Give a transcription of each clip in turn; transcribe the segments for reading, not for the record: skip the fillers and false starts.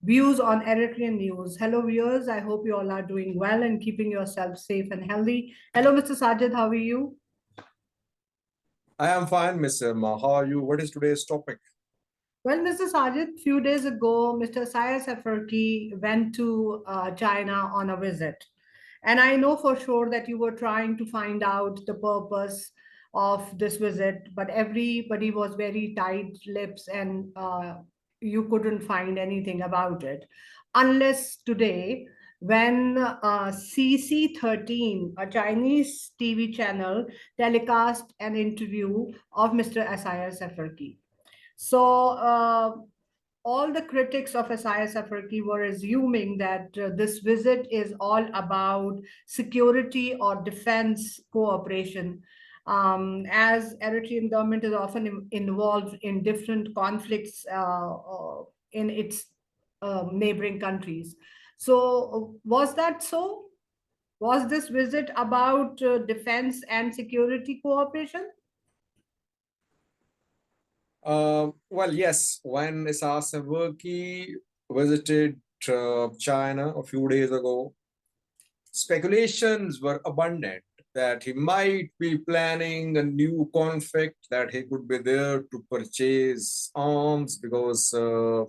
views on Eritrean news. Hello, viewers. I hope you all are doing well and keeping yourself safe and healthy. Hello, Mr. Sajid. How are you? I am fine, Miss Irma. How are you? What is today's topic? Well, Mr. Sajid, few days ago, Mr. Isaias Afwerki went to China on a visit. And I know for sure that you were trying to find out the purpose of this visit, but everybody was very tight lips and you couldn't find anything about it. Unless today, when CC13, a Chinese TV channel, telecast an interview of Mr. Isaias Afwerki. So all the critics of Isaias Afwerki were assuming that this visit is all about security or defense cooperation, as Eritrean government is often involved in different conflicts in its neighboring countries. So was that so? Was this visit about defense and security cooperation? Well, yes, when Isaias Afwerki visited China a few days ago, speculations were abundant that he might be planning a new conflict, that he could be there to purchase arms because uh,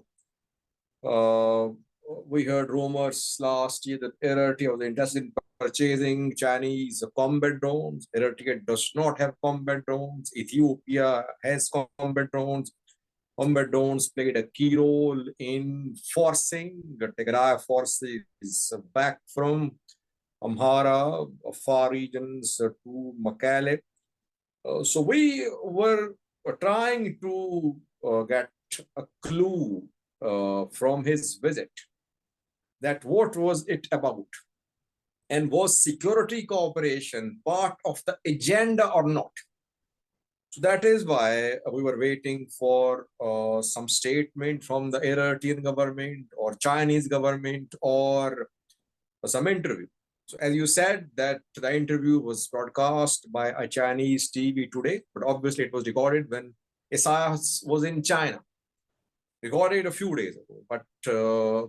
we heard rumors last year that Eritrea was interested in purchasing Chinese combat drones. Eritrea does not have combat drones. Ethiopia has combat drones. Combat drones played a key role in forcing the Tigray forces back from Amhara, far regions to Mekelle. So we were trying to get a clue from his visit that what was it about, and was security cooperation part of the agenda or not. So that is why we were waiting for some statement from the Eritrean government or Chinese government or some interview. So as you said, that the interview was broadcast by a Chinese TV today, but obviously it was recorded when Isaias was in China. Recorded a few days ago, but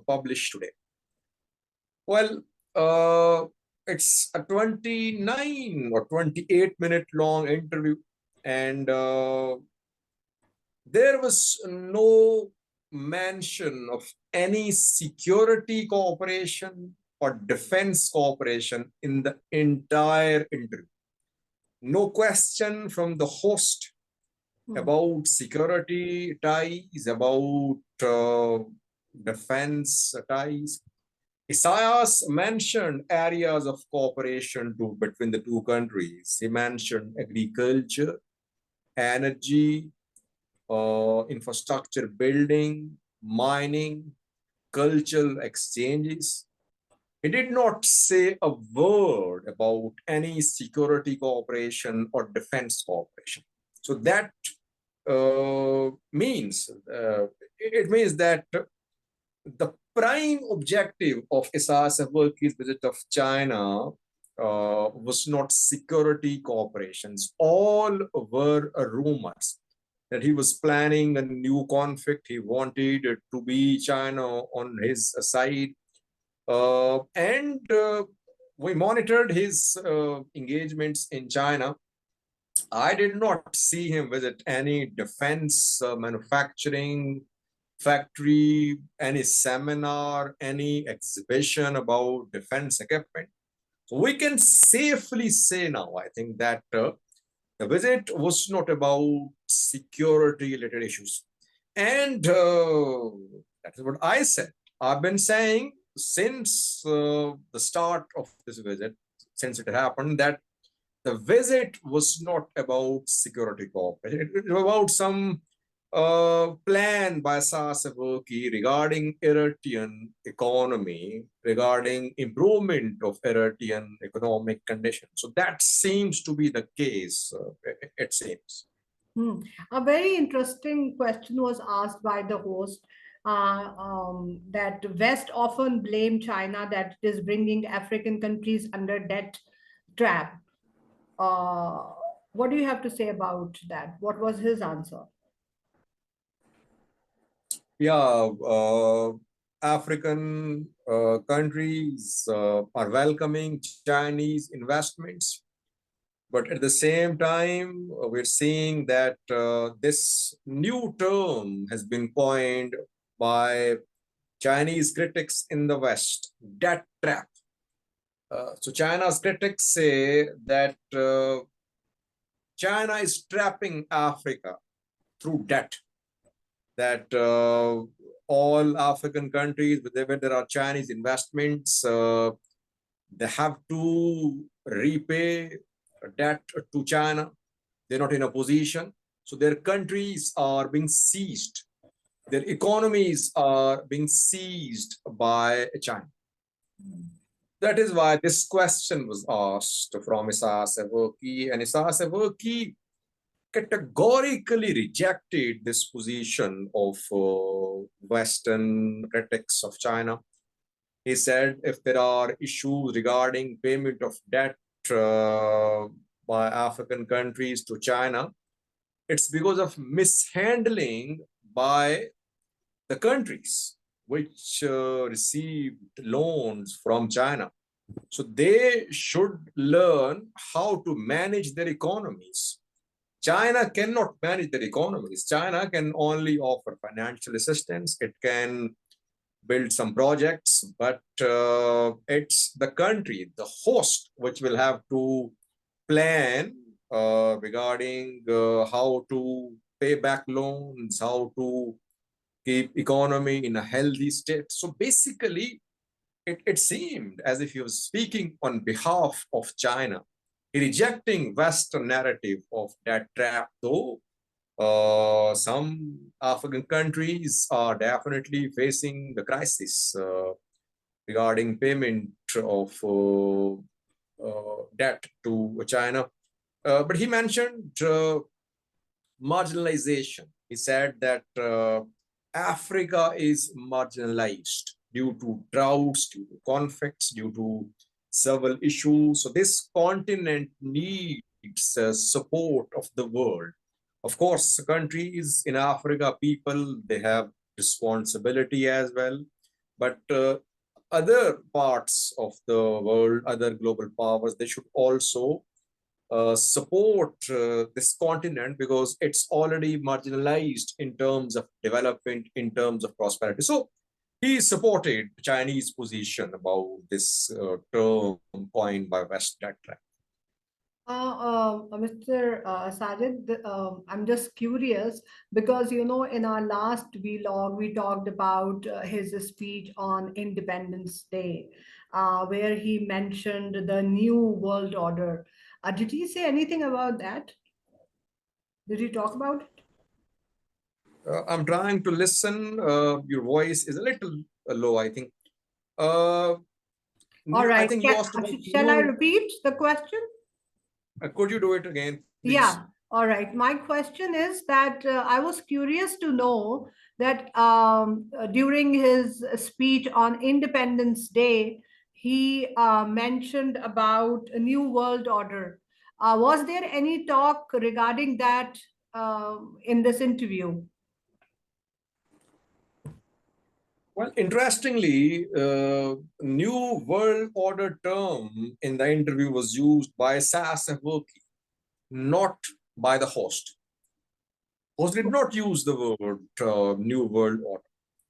published today. Well, it's a 29 or 28-minute long interview, and there was no mention of any security cooperation or defense cooperation in the entire interview. No question from the host about security ties, about defense ties. Isaias mentioned areas of cooperation between the two countries. He mentioned agriculture, energy, infrastructure building, mining, cultural exchanges. He did not say a word about any security cooperation or defense cooperation. So that means it means that the prime objective of Isaias Afwerki's visit of China was not security cooperations. All were rumors that he was planning a new conflict. He wanted to be China on his side. And we monitored his engagements in China. I did not see him visit any defense manufacturing factory, any seminar, any exhibition about defense equipment. So we can safely say now, I think, that the visit was not about security related issues. And that is what I said. I've been saying since the start of this visit, since it happened, that the visit was not about security cooperation. It was about some plan by Isaias Afwerki regarding Eritrean economy, regarding improvement of Eritrean economic conditions. So that seems to be the case, it seems. A very interesting question was asked by the host, that West often blame China that it is bringing African countries under debt trap. Uh, what do you have to say about that? What was his answer? Yeah, African countries are welcoming Chinese investments. But at the same time, we're seeing that this new term has been coined by Chinese critics in the West, debt trap. So China's critics say that China is trapping Africa through debt, that all African countries, where there are Chinese investments, they have to repay debt to China. They're not in a position. So their countries are being seized. Their economies are being seized by China. That is why this question was asked from Isaias Afwerki, and Isaias Afwerki categorically rejected this position of Western critics of China. He said if there are issues regarding payment of debt by African countries to China, it's because of mishandling by the countries which received loans from China. So they should learn how to manage their economies. China cannot manage their economies. China can only offer financial assistance. It can build some projects, but it's the country, the host, which will have to plan regarding how to pay back loans, how to keep economy in a healthy state. So basically, it seemed as if he was speaking on behalf of China, rejecting Western narrative of that trap, though some African countries are definitely facing the crisis regarding payment of debt to China. But he mentioned marginalization. He said that Africa is marginalized due to droughts, due to conflicts, due to several issues. So this continent needs support of the world. Of course, countries in Africa, people, they have responsibility as well. But other parts of the world, other global powers, they should also support this continent because it's already marginalized in terms of development, in terms of prosperity. So he supported Chinese position about this term coined by West debt trap. Mr. Sajid, I'm just curious because, in our last vlog, we talked about his speech on Independence Day, where he mentioned the new world order. Did he say anything about that? Did he talk about it? I'm trying to listen. Your voice is a little low, I think. Uh, All I right. think you asked about Shall I new. repeat the question? Could you do it again, please? Yeah, all right. My question is that I was curious to know that during his speech on Independence Day, he mentioned about a new world order. Was there any talk regarding that in this interview? Well, interestingly, new world order term in the interview was used by Isaias Afwerki, not by the host. Host did not use the word new world order.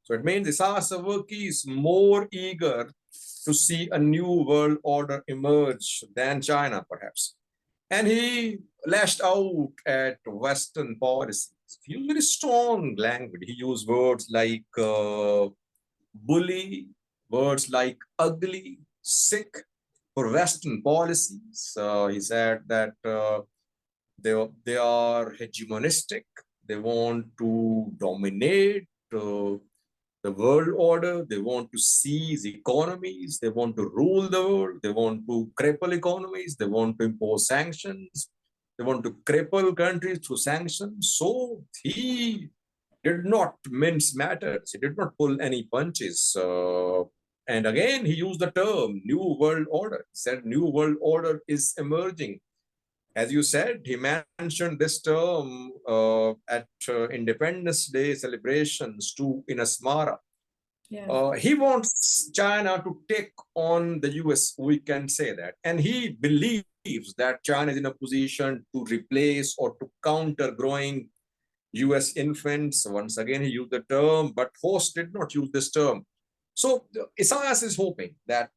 So it means Isaias Afwerki is more eager to see a new world order emerge than China, perhaps. And he lashed out at Western policies. He used very strong language. He used words like bully, words like ugly, sick for Western policies. He said that they are hegemonistic. They want to dominate the world order. They want to seize economies. They want to rule the world. They want to cripple economies. They want to impose sanctions. They want to cripple countries through sanctions. So he did not mince matters. He did not pull any punches. And again, he used the term New World Order. He said New World Order is emerging. As you said, he mentioned this term at Independence Day celebrations too in Asmara. Yes. He wants China to take on the US, we can say that. And he believes that China is in a position to replace or to counter growing US influence. Once again, he used the term, but Host did not use this term. So Isaias is hoping that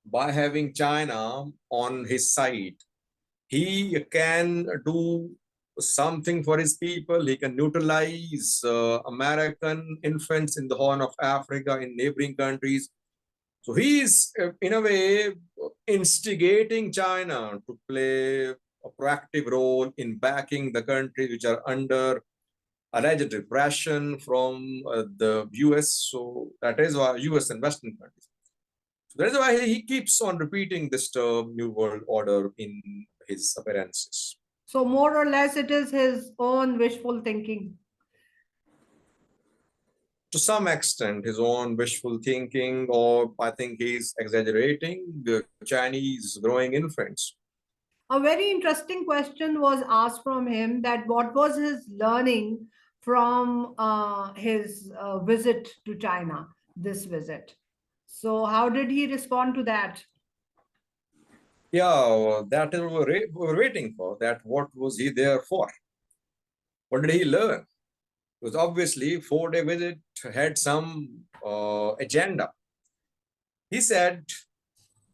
by having China on his side, he can do something for his people. He can neutralize American influence in the Horn of Africa, in neighboring countries. So he is, in a way, instigating China to play a proactive role in backing the countries which are under alleged repression from the US. So that is why US and Western countries. So that is why he keeps on repeating this term, New World Order, in his appearances. So more or less, it is his own wishful thinking. To some extent, his own wishful thinking, or I think he's exaggerating the Chinese growing influence. A very interesting question was asked from him, that what was his learning from his visit to China, this visit. So how did he respond to that? Yeah, that is what we're waiting for. That what was he there for? What did he learn? Because obviously 4-day visit had some agenda. He said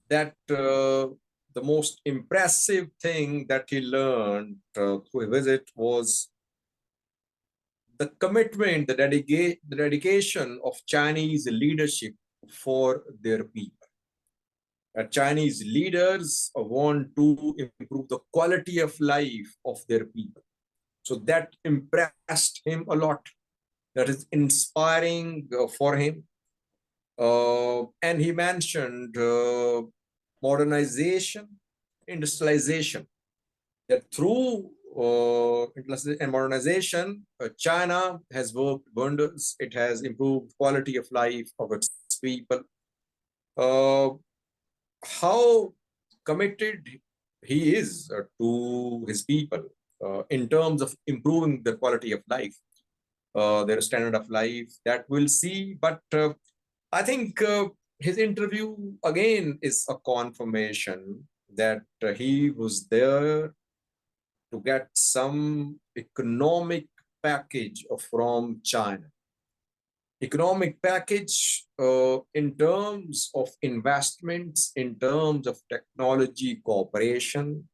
that the most impressive thing that he learned through a visit was the commitment, the dedication of Chinese leadership for their people. Chinese leaders want to improve the quality of life of their people. So that impressed him a lot. That is inspiring for him. And he mentioned modernization, industrialization, that through and modernization, China has worked wonders. It has improved quality of life of its people. How committed he is to his people in terms of improving the quality of life, their standard of life, that we'll see. But I think his interview again is a confirmation that he was there to get some economic package from China. Economic package in terms of investments, in terms of technology cooperation,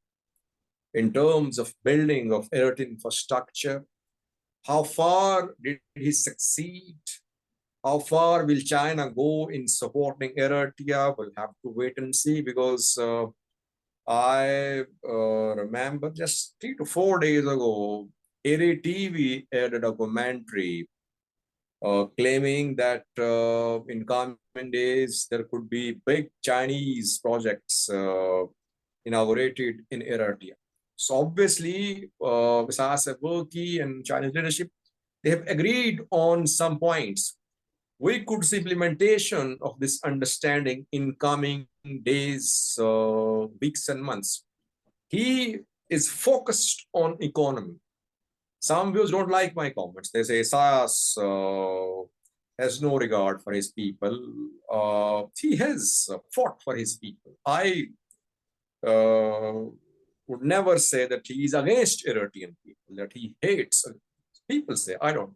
in terms of building of earth infrastructure. How far did he succeed? How far will China go in supporting Eritrea? We'll have to wait and see, because I remember just 3 to 4 days ago, Eri TV aired a documentary claiming that in coming days there could be big Chinese projects inaugurated in Eritrea. So obviously, Isaias Afwerki and Chinese leadership, they have agreed on some points. We could see implementation of this understanding in coming days, weeks, and months. He is focused on economy. Some viewers don't like my comments. They say Isaias has no regard for his people. He has fought for his people. I would never say that he is against Eritrean people, that he hates. People say, I don't.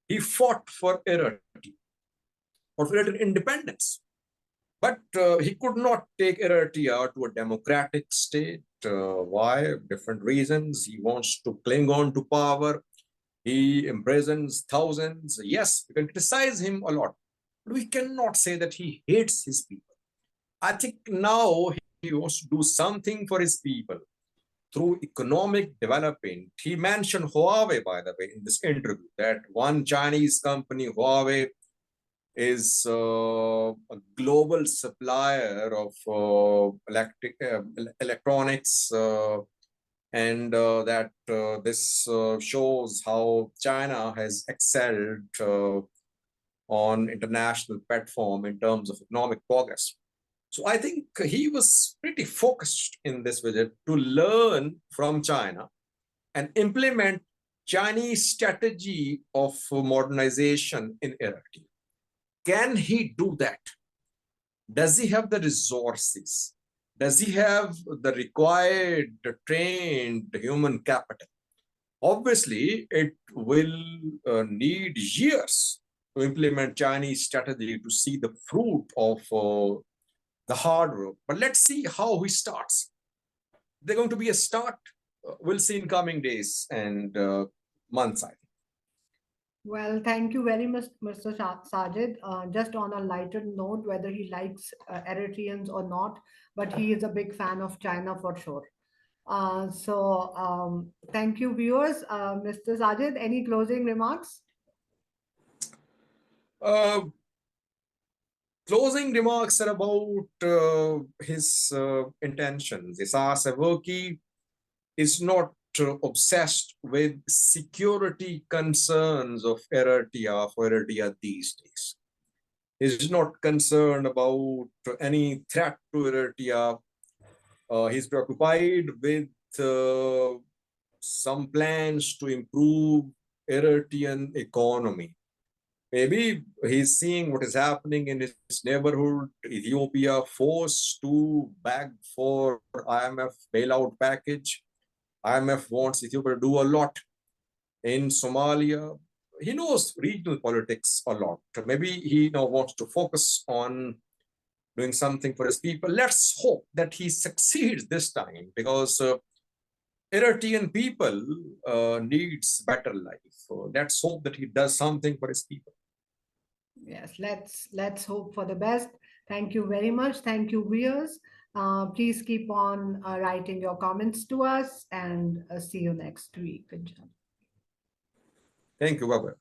He fought for Eritrea, for Eritrean independence. But he could not take Eritrea to a democratic state. Why? Different reasons. He wants to cling on to power. He imprisons thousands. Yes, we can criticize him a lot, but we cannot say that he hates his people. I think now he wants to do something for his people through economic development. He mentioned Huawei, by the way, in this interview, that one Chinese company, Huawei, is a global supplier of electronics, and that this shows how China has excelled on international platform in terms of economic progress. So I think he was pretty focused in this visit to learn from China and implement Chinese strategy of modernization in Eritrea. Can he do that? Does he have the resources? Does he have the required trained human capital? Obviously, it will need years to implement Chinese strategy to see the fruit of the hard work. But let's see how he starts. They're going to be a start. We'll see in coming days and months, I think. Well, thank you very much, Mr. Sajid. Just on a lighter note, whether he likes Eritreans or not, but he is a big fan of China for sure. Thank you, viewers. Mr. Sajid, any closing remarks? Uh, Closing remarks are about his intentions. Isaias Afwerki is not obsessed with security concerns of Eritrea these days. He's not concerned about any threat to Eritrea. He's preoccupied with some plans to improve Eritrean economy. Maybe he's seeing what is happening in his neighborhood, Ethiopia forced to beg for IMF bailout package. IMF wants Ethiopia to do a lot. In Somalia, he knows regional politics a lot. Maybe he now wants to focus on doing something for his people. Let's hope that he succeeds this time, because Eritrean people needs better life. So let's hope that he does something for his people. Yes, let's hope for the best. Thank you very much. Thank you, viewers. Please keep on writing your comments to us, and see you next week. Thank you. Bye-bye.